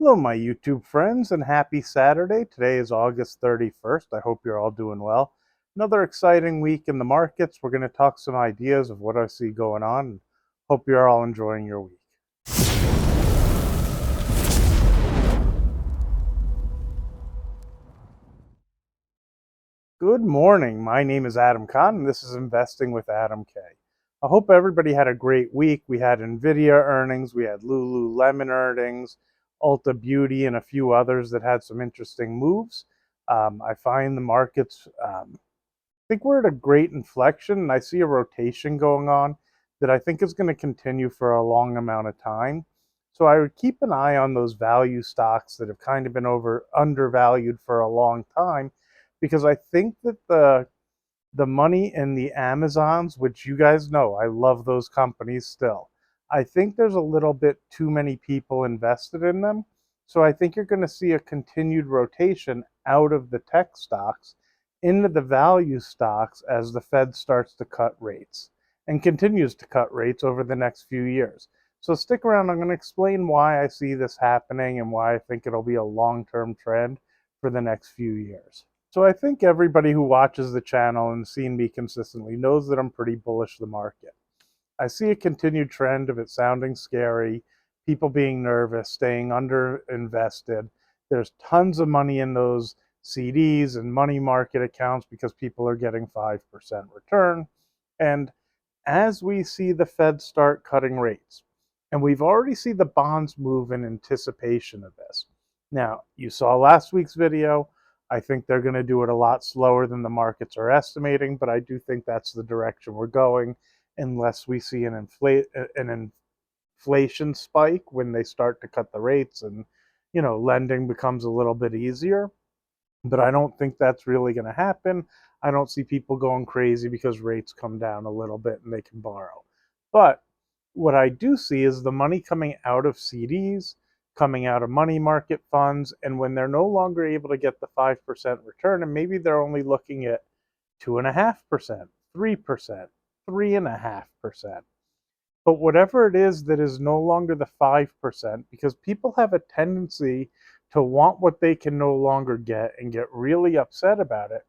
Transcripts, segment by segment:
Hello, my YouTube friends, and happy Saturday. Today is August 31st. I hope you're all doing well. Another exciting week in the markets. We're going to talk some ideas of what I see going on, and hope you're all enjoying your week. Good morning. My name is Adam Kahn, and this is Investing with Adam K. I hope everybody had a great week. We had Nvidia earnings, we had Lululemon earnings, Ulta Beauty, and a few others that had some interesting moves. I find the markets think we're at a great inflection, and I see a rotation going on that I think is going to continue for a long amount of time. So I would keep an eye on those value stocks that have kind of been undervalued for a long time, because I think that the money in the Amazons, which you guys know, I love those companies still. I think there's a little bit too many people invested in them. So I think you're going to see a continued rotation out of the tech stocks into the value stocks as the Fed starts to cut rates and continues to cut rates over the next few years. So stick around. I'm going to explain why I see this happening and why I think it'll be a long-term trend for the next few years. So I think everybody who watches the channel and seen me consistently knows that I'm pretty bullish the market. I see a continued trend of it sounding scary, people being nervous, staying under invested. There's tons of money in those CDs and money market accounts because people are getting 5% return. And as we see the Fed start cutting rates, and we've already seen the bonds move in anticipation of this. Now, you saw last week's video. I think they're going to do it a lot slower than the markets are estimating, but I do think that's the direction we're going unless we see an inflation spike when they start to cut the rates and lending becomes a little bit easier. But I don't think that's really going to happen. I don't see people going crazy because rates come down a little bit and they can borrow. But what I do see is the money coming out of CDs, coming out of money market funds, and when they're no longer able to get the 5% return, and maybe they're only looking at 2.5%, 3%, 3.5%. But whatever it is that is no longer the 5%, because people have a tendency to want what they can no longer get and get really upset about it,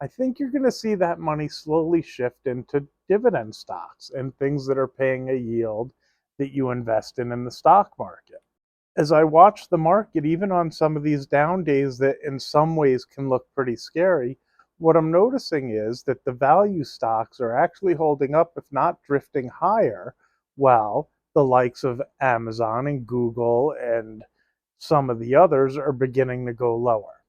I think you're going to see that money slowly shift into dividend stocks and things that are paying a yield that you invest in the stock market. As I watch the market, even on some of these down days that in some ways can look pretty scary, what I'm noticing is that the value stocks are actually holding up, if not drifting higher, while the likes of Amazon and Google and some of the others are beginning to go lower.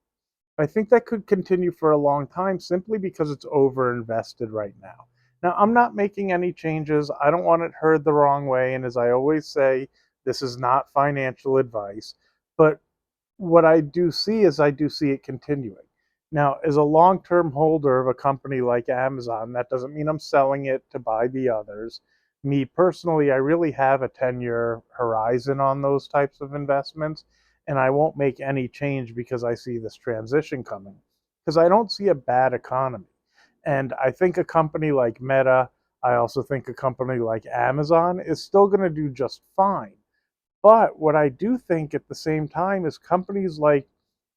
I think that could continue for a long time simply because it's overinvested right now. Now, I'm not making any changes. I don't want it heard the wrong way. And as I always say, this is not financial advice. But what I do see is I do see it continuing. Now, as a long term holder of a company like Amazon, that doesn't mean I'm selling it to buy the others. Me personally, I really have a 10-year horizon on those types of investments, and I won't make any change because I see this transition coming. Because I don't see a bad economy. And I think a company like Meta, I also think a company like Amazon is still going to do just fine. But what I do think at the same time is companies like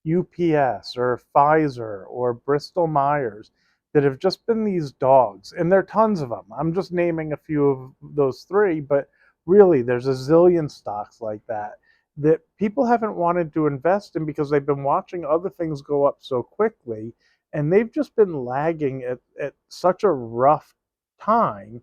UPS or Pfizer or Bristol Myers that have just been these dogs, and there are tons of them. I'm just naming a few of those three, but really there's a zillion stocks like that that people haven't wanted to invest in because they've been watching other things go up so quickly, and they've just been lagging at such a rough time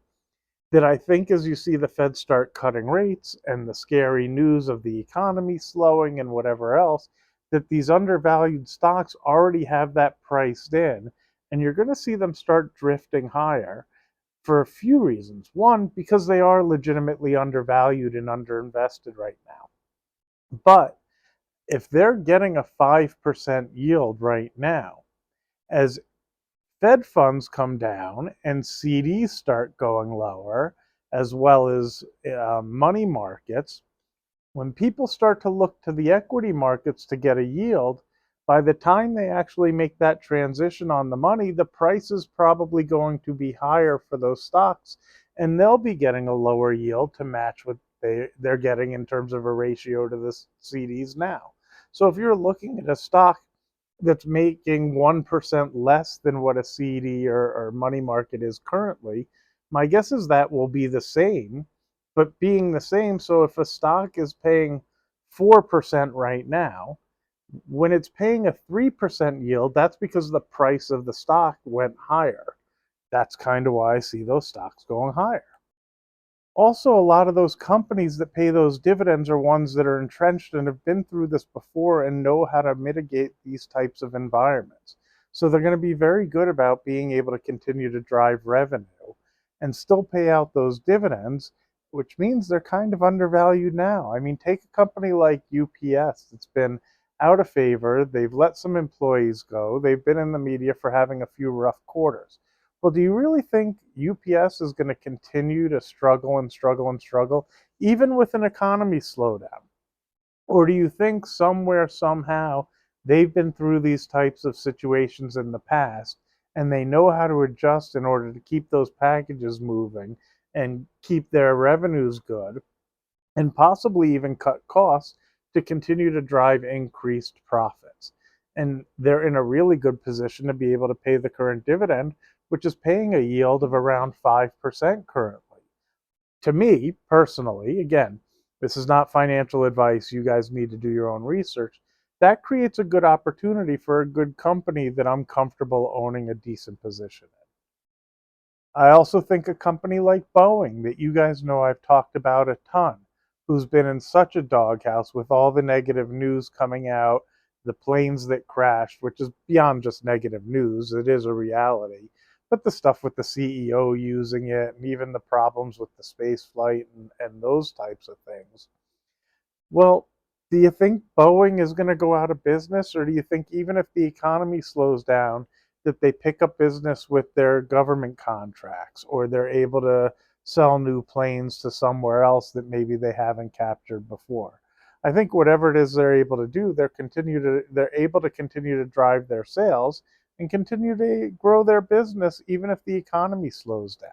that I think as you see the Fed start cutting rates and the scary news of the economy slowing and whatever else, that these undervalued stocks already have that priced in, and you're going to see them start drifting higher for a few reasons. One, because they are legitimately undervalued and underinvested right now. But if they're getting a 5% yield right now, as Fed funds come down and CDs start going lower, as well as money markets, when people start to look to the equity markets to get a yield, by the time they actually make that transition on the money, the price is probably going to be higher for those stocks, and they'll be getting a lower yield to match they're getting in terms of a ratio to the CDs now. So if you're looking at a stock that's making 1% less than what a CD or money market is currently, my guess is that will be the same. But being the same, so if a stock is paying 4% right now, when it's paying a 3% yield, that's because the price of the stock went higher. That's kind of why I see those stocks going higher. Also, a lot of those companies that pay those dividends are ones that are entrenched and have been through this before and know how to mitigate these types of environments. So they're going to be very good about being able to continue to drive revenue and still pay out those dividends, which means they're kind of undervalued now. I mean, take a company like UPS that's been out of favor. They've let some employees go. They've been in the media for having a few rough quarters. Well, do you really think UPS is going to continue to struggle and struggle and struggle, even with an economy slowdown? Or do you think somewhere, somehow, they've been through these types of situations in the past and they know how to adjust in order to keep those packages moving and keep their revenues good and possibly even cut costs to continue to drive increased profits? And they're in a really good position to be able to pay the current dividend, which is paying a yield of around 5% currently. To me, personally, again, this is not financial advice. You guys need to do your own research. That creates a good opportunity for a good company that I'm comfortable owning a decent position in. I also think a company like Boeing, that you guys know I've talked about a ton, who's been in such a doghouse with all the negative news coming out, the planes that crashed, which is beyond just negative news, it is a reality. But the stuff with the CEO using it, and even the problems with the space flight and those types of things. Well, do you think Boeing is going to go out of business, or do you think even if the economy slows down, that they pick up business with their government contracts, or they're able to sell new planes to somewhere else that maybe they haven't captured before? I think whatever it is they're able to do, they're able to continue to drive their sales and continue to grow their business even if the economy slows down.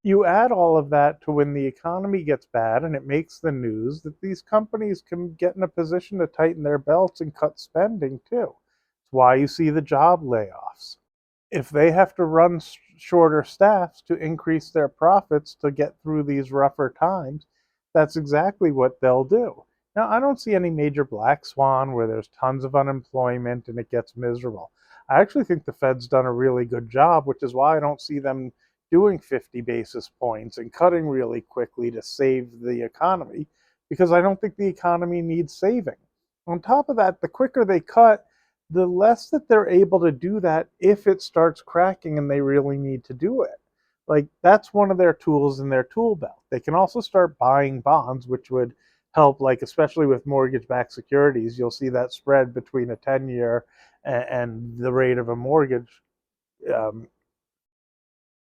You add all of that to when the economy gets bad and it makes the news, that these companies can get in a position to tighten their belts and cut spending too. It's why you see the job layoffs. If they have to run shorter staffs to increase their profits to get through these rougher times, that's exactly what they'll do. Now, I don't see any major black swan where there's tons of unemployment and it gets miserable. I actually think the Fed's done a really good job, which is why I don't see them doing 50 basis points and cutting really quickly to save the economy, because I don't think the economy needs saving. On top of that, the quicker they cut, the less that they're able to do that if it starts cracking and they really need to do it. Like, that's one of their tools in their tool belt. They can also start buying bonds, which would help, like especially with mortgage-backed securities. You'll see that spread between a 10-year and the rate of a mortgage um,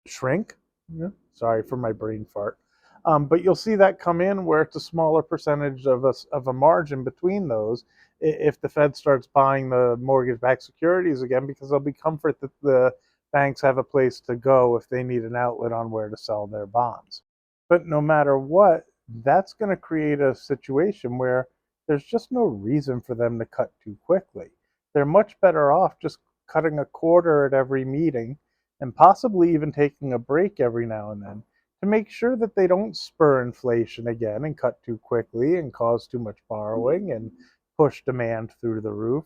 shrink. Yeah, sorry for my brain fart. But you'll see that come in where it's a smaller percentage of a margin between those if the Fed starts buying the mortgage-backed securities again, because there'll be comfort that the banks have a place to go if they need an outlet on where to sell their bonds. But no matter what, that's going to create a situation where there's just no reason for them to cut too quickly. They're much better off just cutting a quarter at every meeting and possibly even taking a break every now and then to make sure that they don't spur inflation again and cut too quickly and cause too much borrowing and push demand through the roof,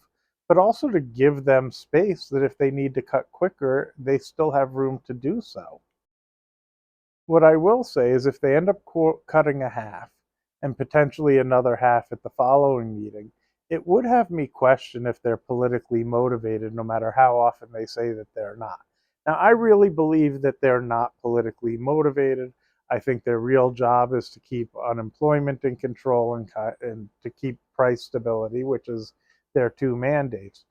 but also to give them space that if they need to cut quicker, they still have room to do so. What I will say is if they end up cutting a half and potentially another half at the following meeting, it would have me question if they're politically motivated, no matter how often they say that they're not. Now, I really believe that they're not politically motivated. I think their real job is to keep unemployment in control and to keep price stability, which is their two mandates.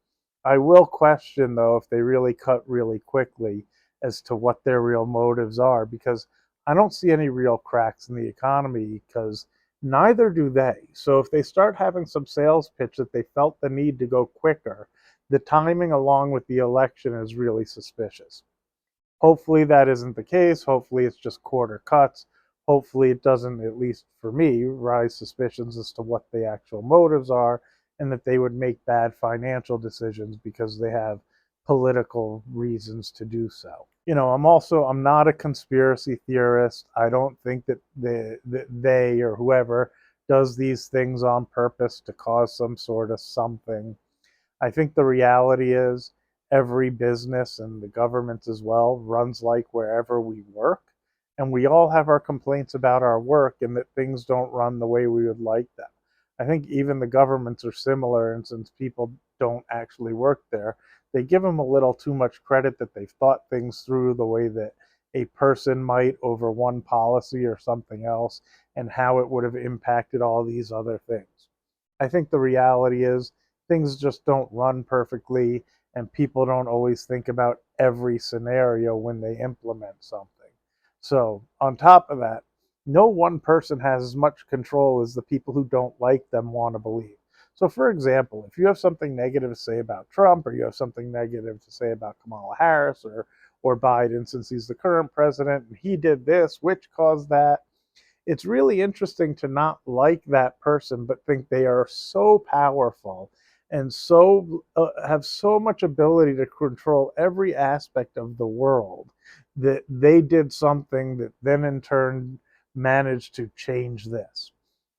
I will question, though, if they really cut really quickly as to what their real motives are, because I don't see any real cracks in the economy, because neither do they. So if they start having some sales pitch that they felt the need to go quicker, the timing along with the election is really suspicious. Hopefully that isn't the case. Hopefully it's just quarter cuts. hopefully it doesn't, at least for me, rise suspicions as to what the actual motives are, and that they would make bad financial decisions because they have political reasons to do so. I'm not a conspiracy theorist. I don't think that they or whoever does these things on purpose to cause some sort of something. I think the reality is every business, and the government as well, runs like wherever we work. And we all have our complaints about our work and that things don't run the way we would like them. I think even the governments are similar, and since people don't actually work there, they give them a little too much credit that they've thought things through the way that a person might over one policy or something else, and how it would have impacted all these other things. I think the reality is things just don't run perfectly, and people don't always think about every scenario when they implement something. So, on top of that, no one person has as much control as the people who don't like them want to believe. So, for example, if you have something negative to say about Trump, or you have something negative to say about Kamala Harris, or Biden, since he's the current president and he did this, which caused that, it's really interesting to not like that person, but think they are so powerful and so have so much ability to control every aspect of the world that they did something that then in turn managed to change this.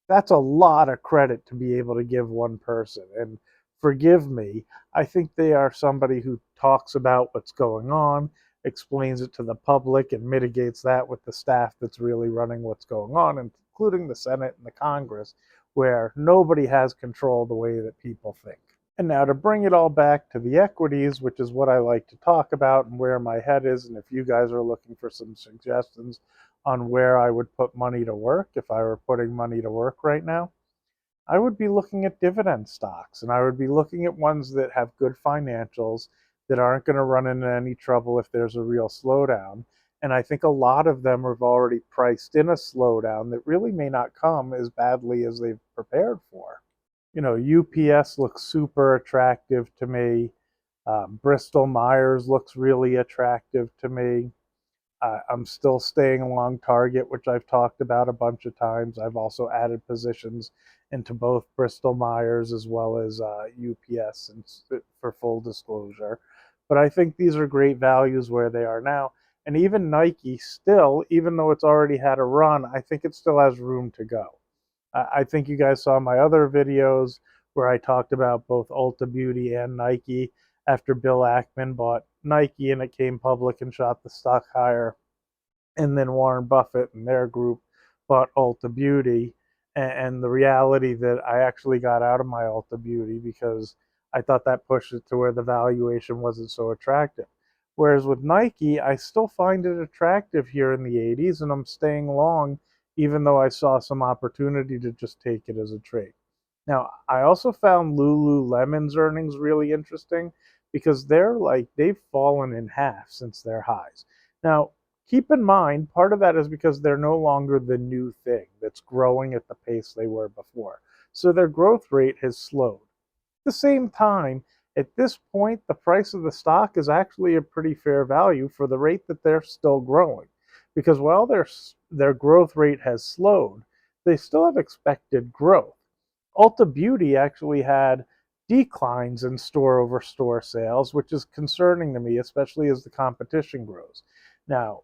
That's a lot of credit to be able to give one person. And forgive me, I think they are somebody who talks about what's going on, explains it to the public, and mitigates that with the staff that's really running what's going on, including the Senate and the Congress, where nobody has control the way that people think. And now to bring it all back to the equities, which is what I like to talk about and where my head is, and if you guys are looking for some suggestions on where I would put money to work if I were putting money to work right now, I would be looking at dividend stocks, and I would be looking at ones that have good financials, that aren't going to run into any trouble if there's a real slowdown. And I think a lot of them have already priced in a slowdown that really may not come as badly as they've prepared for. UPS looks super attractive to me. Bristol Myers looks really attractive to me. I'm still staying along Target, which I've talked about a bunch of times. I've also added positions into both Bristol Myers as well as UPS, and for full disclosure. But I think these are great values where they are now. And even Nike still, even though it's already had a run, I think it still has room to go. I think you guys saw my other videos where I talked about both Ulta Beauty and Nike after Bill Ackman bought Nike and it came public and shot the stock higher. And then Warren Buffett and their group bought Ulta Beauty. And the reality that I actually got out of my Ulta Beauty because I thought that pushed it to where the valuation wasn't so attractive. Whereas with Nike, I still find it attractive here in the 80s, and I'm staying long, even though I saw some opportunity to just take it as a trade. Now, I also found Lululemon's earnings really interesting because they've fallen in half since their highs. Now, keep in mind, part of that is because they're no longer the new thing that's growing at the pace they were before. So their growth rate has slowed. At the same time, at this point, the price of the stock is actually a pretty fair value for the rate that they're still growing. Because while their growth rate has slowed, they still have expected growth. Ulta Beauty actually had declines in store over store sales, which is concerning to me, especially as the competition grows. Now,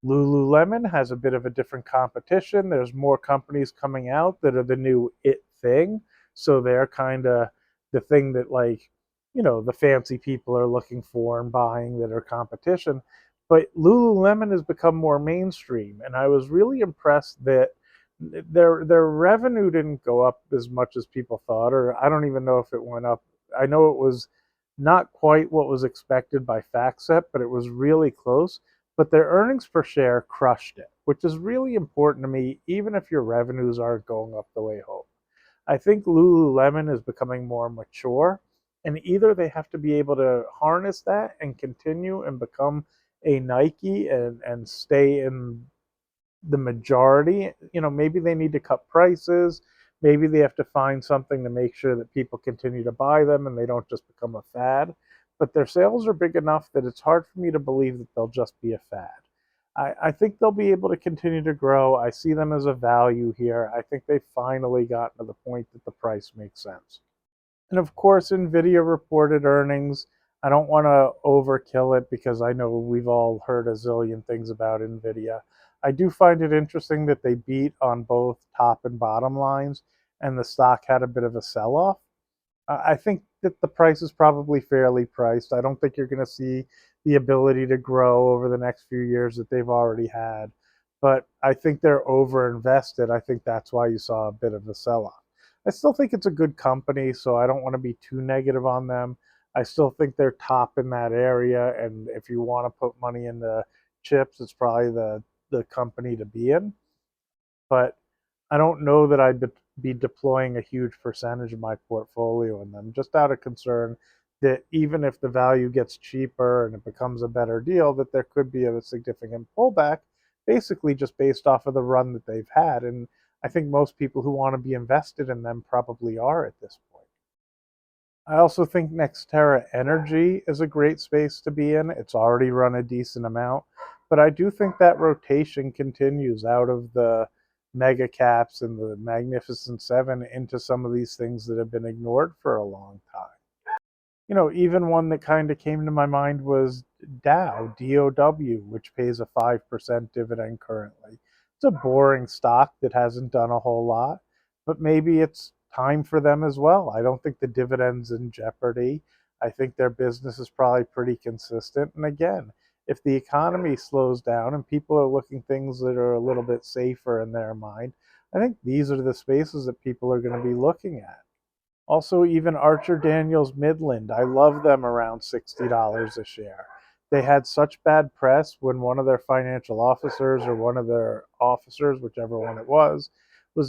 Lululemon has a bit of a different competition. There's more companies coming out that are the new it thing. So they're kind of the thing that, the fancy people are looking for and buying that are competition. But Lululemon has become more mainstream. And I was really impressed that their revenue didn't go up as much as people thought, or I don't even know if it went up. I know it was not quite what was expected by FactSet, but it was really close. But their earnings per share crushed it, which is really important to me, even if your revenues aren't going up the way hoped. I think Lululemon is becoming more mature, and either they have to be able to harness that and continue and become a Nike and stay in the majority. Maybe they need to cut prices. Maybe they have to find something to make sure that people continue to buy them and they don't just become a fad. But their sales are big enough that it's hard for me to believe that they'll just be a fad. I think they'll be able to continue to grow. I see them as a value here. I think they've finally gotten to the point that the price makes sense. And of course, NVIDIA reported earnings. I don't want to overkill it because I know we've all heard a zillion things about NVIDIA. I do find it interesting that they beat on both top and bottom lines, and the stock had a bit of a sell off. I think that the price is probably fairly priced. I don't think you're going to see the ability to grow over the next few years that they've already had. But I think they're over invested. I think that's why you saw a bit of a sell off. I still think it's a good company, so I don't want to be too negative on them. I still think they're top in that area. And if you want to put money into chips, it's probably the company to be in. But I don't know that I'd be deploying a huge percentage of my portfolio in them, just out of concern that even if the value gets cheaper and it becomes a better deal, that there could be a significant pullback, basically just based off of the run that they've had. And I think most people who want to be invested in them probably are at this point. I also think NextEra Energy is a great space to be in. It's already run a decent amount, but I do think that rotation continues out of the mega caps and the Magnificent Seven into some of these things that have been ignored for a long time. Even one that kind of came to my mind was Dow, DOW, which pays a 5% dividend currently. It's a boring stock that hasn't done a whole lot, but maybe it's time for them as well. I don't think the dividend's in jeopardy. I think their business is probably pretty consistent. And again, if the economy slows down and people are looking things that are a little bit safer in their mind, I think these are the spaces that people are going to be looking at. Also, even Archer Daniels Midland, I love them around $60 a share. They had such bad press when one of their financial officers or one of their officers, whichever one it was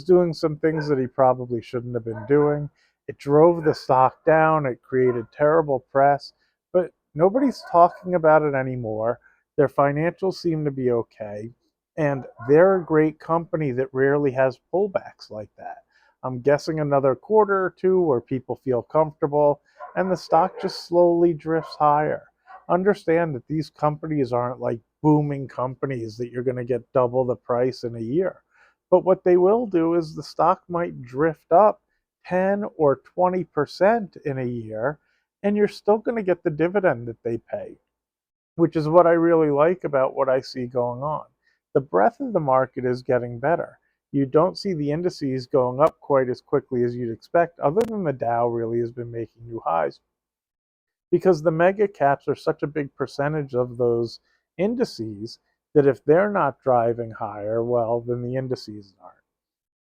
doing some things that he probably shouldn't have been doing. It drove the stock down, it created terrible press, but nobody's talking about it anymore. Their financials seem to be okay, and they're a great company that rarely has pullbacks like that. I'm guessing another quarter or two where people feel comfortable and the stock just slowly drifts higher. Understand that these companies aren't like booming companies that you're going to get double the price in a year. But what they will do is the stock might drift up 10 or 20% in a year, and you're still going to get the dividend that they pay, which is what I really like about what I see going on. The breadth of the market is getting better. You don't see the indices going up quite as quickly as you'd expect, other than the Dow really has been making new highs, because the mega caps are such a big percentage of those indices that if they're not driving higher, well, then the indices aren't.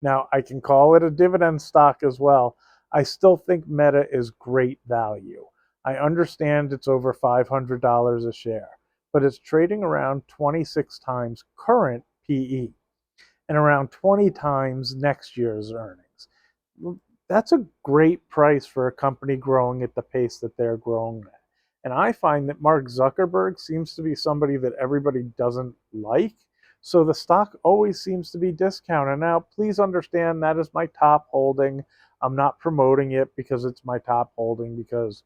Now, I can call it a dividend stock as well. I still think Meta is great value. I understand it's over $500 a share, but it's trading around 26 times current PE and around 20 times next year's earnings. That's a great price for a company growing at the pace that they're growing at. And I find that Mark Zuckerberg seems to be somebody that everybody doesn't like. So the stock always seems to be discounted. Now, please understand that is my top holding. I'm not promoting it because it's my top holding, because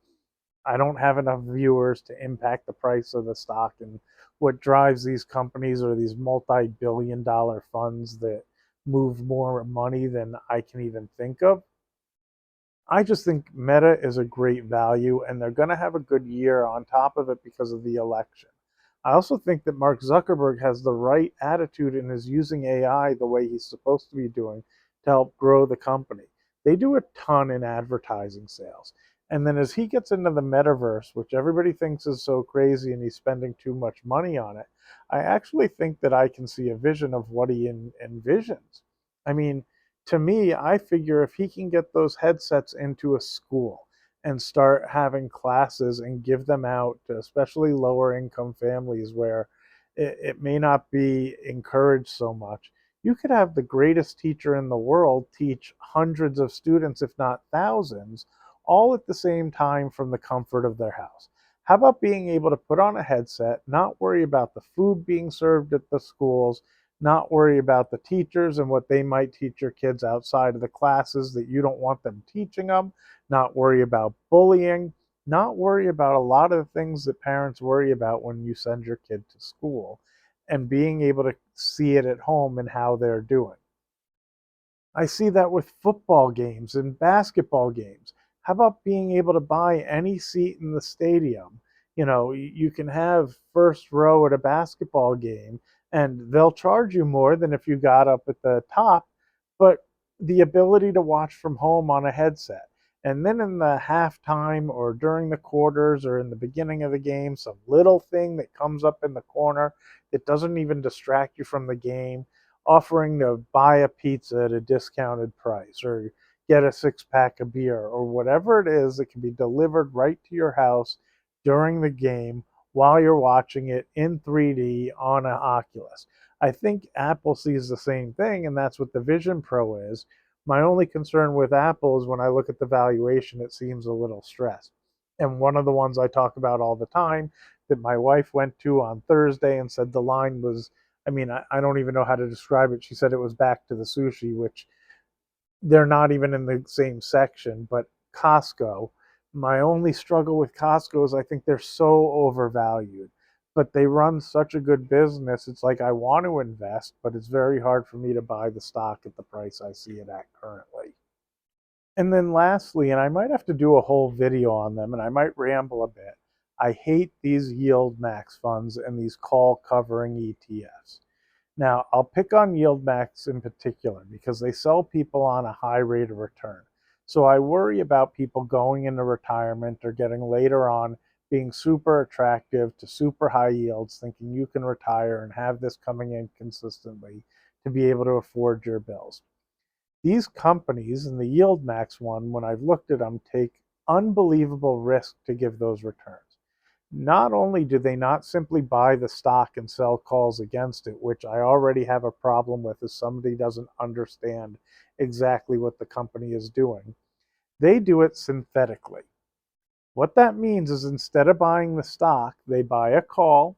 I don't have enough viewers to impact the price of the stock. And what drives these companies are these multi-billion-dollar funds that move more money than I can even think of. I just think Meta is a great value, and they're going to have a good year on top of it because of the election. I also think that Mark Zuckerberg has the right attitude and is using AI the way he's supposed to be doing to help grow the company. They do a ton in advertising sales. And then as he gets into the metaverse, which everybody thinks is so crazy and he's spending too much money on it, I actually think that I can see a vision of what he envisions. I mean, to me, I figure if he can get those headsets into a school and start having classes and give them out to especially lower income families where it may not be encouraged so much, you could have the greatest teacher in the world teach hundreds of students, if not thousands, all at the same time from the comfort of their house. How about being able to put on a headset, not worry about the food being served at the schools, not worry about the teachers and what they might teach your kids outside of the classes that you don't want them teaching them, not worry about bullying, not worry about a lot of the things that parents worry about when you send your kid to school. and being able to see it at home and how they're doing. I see that with football games and basketball games. How about being able to buy any seat in the stadium? You can have first row at a basketball game, and they'll charge you more than if you got up at the top, but the ability to watch from home on a headset. And then in the halftime or during the quarters or in the beginning of the game, some little thing that comes up in the corner that doesn't even distract you from the game, offering to buy a pizza at a discounted price or get a six-pack of beer or whatever it is that can be delivered right to your house during the game while you're watching it in 3D on an Oculus. I think Apple sees the same thing, and that's what the Vision Pro is. My only concern with Apple is when I look at the valuation, it seems a little stressed. And one of the ones I talk about all the time that my wife went to on Thursday and said the line was, I don't even know how to describe it. She said it was back to the sushi, which they're not even in the same section, but Costco. My only struggle with Costco is I think they're so overvalued, but they run such a good business. It's like I want to invest, but it's very hard for me to buy the stock at the price I see it at currently. And then lastly, and I might have to do a whole video on them, and I might ramble a bit, I hate these yield max funds and these call covering ETFs. Now, I'll pick on YieldMax in particular because they sell people on a high rate of return. So I worry about people going into retirement or getting later on being super attractive to super high yields, thinking you can retire and have this coming in consistently to be able to afford your bills. These companies, and the YieldMax one, when I've looked at them, take unbelievable risk to give those returns. Not only do they not simply buy the stock and sell calls against it, which I already have a problem with if somebody doesn't understand exactly what the company is doing, they do it synthetically. What that means is instead of buying the stock, they buy a call,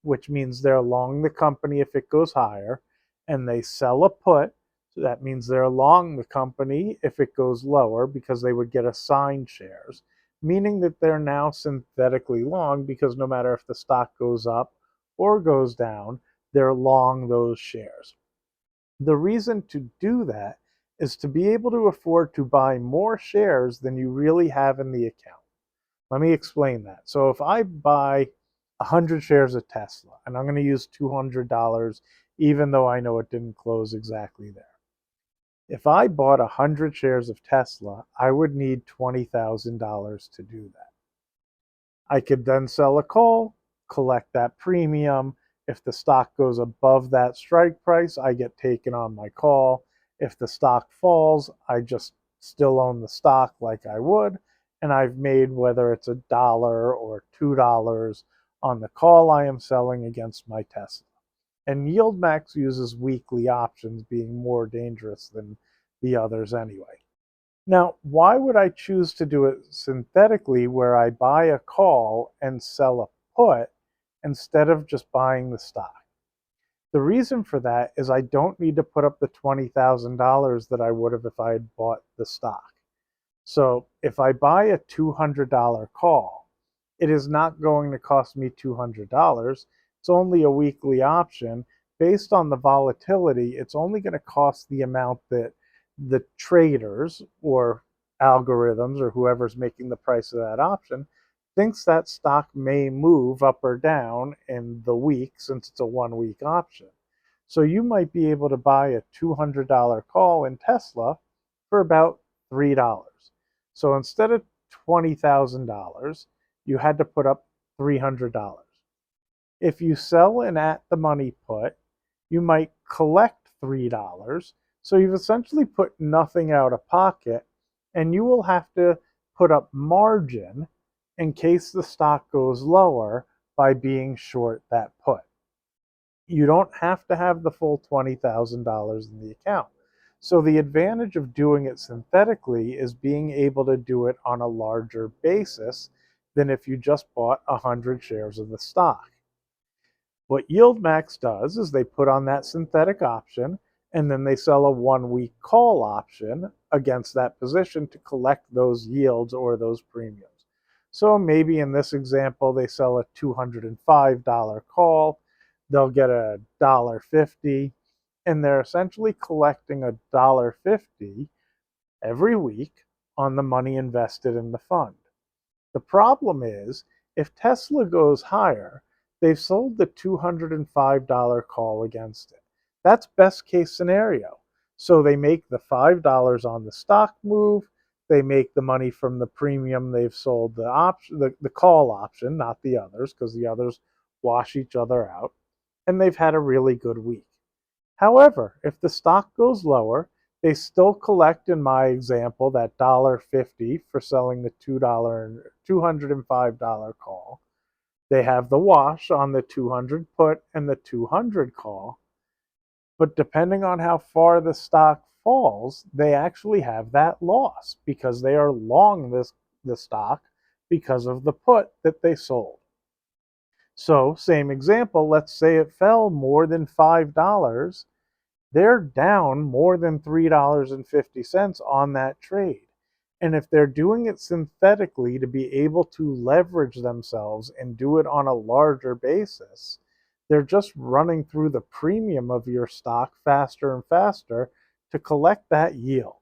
which means they're long the company if it goes higher, and they sell a put. So that means they're long the company if it goes lower because they would get assigned shares, meaning that they're now synthetically long because no matter if the stock goes up or goes down, they're long those shares. The reason to do that is to be able to afford to buy more shares than you really have in the account. Let me explain that. So if I buy 100 shares of Tesla, and I'm going to use $200, even though I know it didn't close exactly there. If I bought 100 shares of Tesla, I would need $20,000 to do that. I could then sell a call, collect that premium. If the stock goes above that strike price, I get taken on my call. If the stock falls, I just still own the stock like I would, and I've made whether it's $1 or $2 on the call I am selling against my Tesla. And YieldMax uses weekly options, being more dangerous than the others anyway. Now, why would I choose to do it synthetically where I buy a call and sell a put instead of just buying the stock? The reason for that is I don't need to put up the $20,000 that I would have if I had bought the stock. So if I buy a $200 call, it is not going to cost me $200. It's only a weekly option. Based on the volatility, it's only going to cost the amount that the traders or algorithms or whoever's making the price of that option thinks that stock may move up or down in the week since it's a 1 week option. So you might be able to buy a $200 call in Tesla for about $3. So instead of $20,000, you had to put up $300. If you sell an at the money put, you might collect $3. So you've essentially put nothing out of pocket, and you will have to put up margin in case the stock goes lower by being short that put. You don't have to have the full $20,000 in the account. So the advantage of doing it synthetically is being able to do it on a larger basis than if you just bought 100 shares of the stock. What YieldMax does is they put on that synthetic option, and then they sell a 1 week call option against that position to collect those yields or those premiums. So maybe in this example, they sell a $205 call. they'll get $1.50, and they're essentially collecting $1.50 every week on the money invested in the fund. The problem is, if Tesla goes higher, they've sold the $205 call against it. That's best case scenario. So they make the $5 on the stock move, they make the money from the premium they've sold the option, the call option, not the others, because the others wash each other out, and they've had a really good week. However, if the stock goes lower, they still collect, in my example, that $1.50 for selling the $205 call. They have the wash on the 200 put and the 200 call. But depending on how far the stock falls, they actually have that loss because they are long the stock because of the put that they sold. So, same example, let's say it fell more than $5. They're down more than $3.50 on that trade. And if they're doing it synthetically to be able to leverage themselves and do it on a larger basis, they're just running through the premium of your stock faster and faster to collect that yield.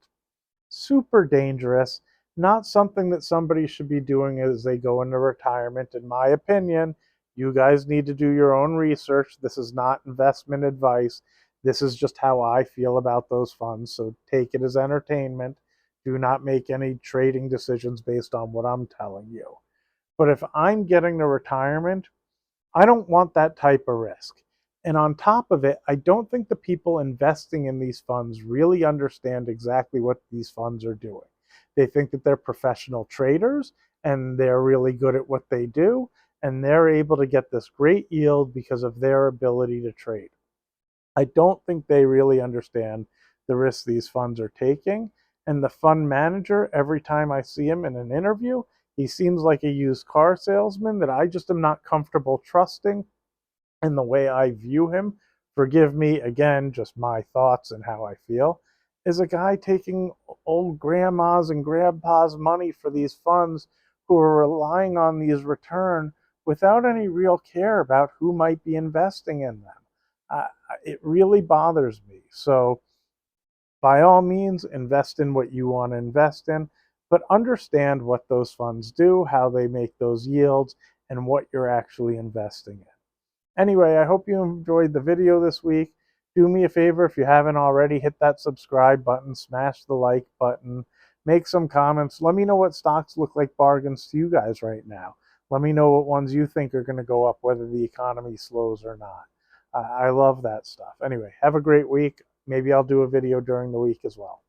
Super dangerous, not something that somebody should be doing as they go into retirement, in my opinion. You guys need to do your own research. This is not investment advice. This is just how I feel about those funds. So take it as entertainment. Do not make any trading decisions based on what I'm telling you. But if I'm getting to retirement, I don't want that type of risk. And on top of it, I don't think the people investing in these funds really understand exactly what these funds are doing. They think that they're professional traders and they're really good at what they do, and they're able to get this great yield because of their ability to trade. I don't think they really understand the risks these funds are taking. And the fund manager, every time I see him in an interview, he seems like a used car salesman that I just am not comfortable trusting in the way I view him. Forgive me, again, just my thoughts and how I feel. Is a guy taking old grandma's and grandpa's money for these funds who are relying on these return without any real care about who might be investing in them. It really bothers me. So, by all means, invest in what you want to invest in, but understand what those funds do, how they make those yields, and what you're actually investing in. Anyway, I hope you enjoyed the video this week. Do me a favor, if you haven't already, hit that subscribe button, smash the like button, make some comments. Let me know what stocks look like bargains to you guys right now. Let me know what ones you think are going to go up, whether the economy slows or not. I love that stuff. Anyway, have a great week. Maybe I'll do a video during the week as well.